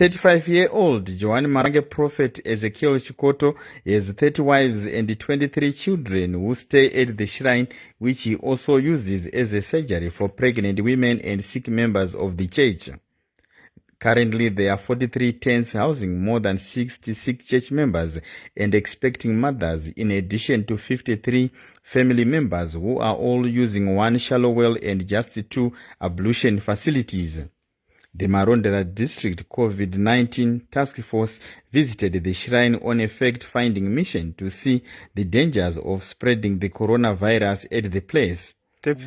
35-year-old Joan Marange prophet Ezekiel Chikoto has 30 wives and 23 children who stay at the shrine, which he also uses as a sanctuary for pregnant women and sick members of the church. Currently, there are 43 tents housing more than 66 church members and expecting mothers, in addition to 53 family members who are all using one shallow well and just 2 ablution facilities. The Marondera District COVID-19 Task Force visited the shrine on a fact-finding mission to see the dangers of spreading the coronavirus at the place.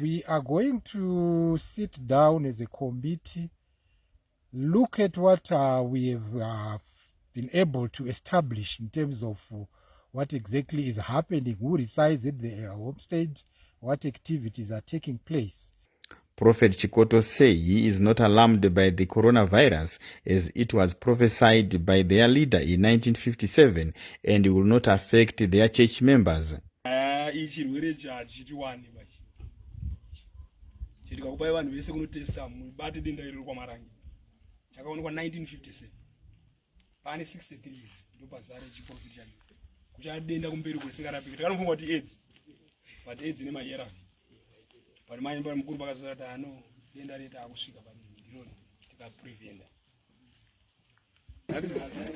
We are going to sit down as a committee, look at what we have been able to establish in terms of what exactly is happening, who resides at the homestead, what activities are taking place. Prophet Chikoto says he is not alarmed by the coronavirus as it was prophesied by their leader in 1957 and will not affect their church members. But my mkuru bakazata ano denda leta akusvika padiro tikapreventa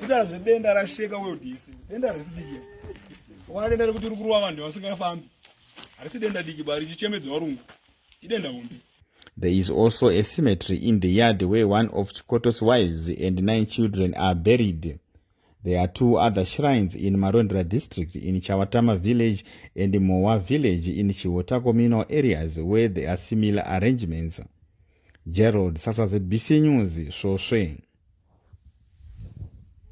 kutarazve denda rasheka wedisi denda residiki wana denda rekuti rukuruwa vanhu vasingafambi harisi denda diki bari chichemedza varungu idenda hombe. There is also a cemetery in the yard where one of Chikoto's wives and 9 children are buried. There are 2 other shrines in Marondera district in Chawatama village and Mowa village in Chiwota communal areas where there are similar arrangements. Gerald, SASA ZBC News, Shoshe.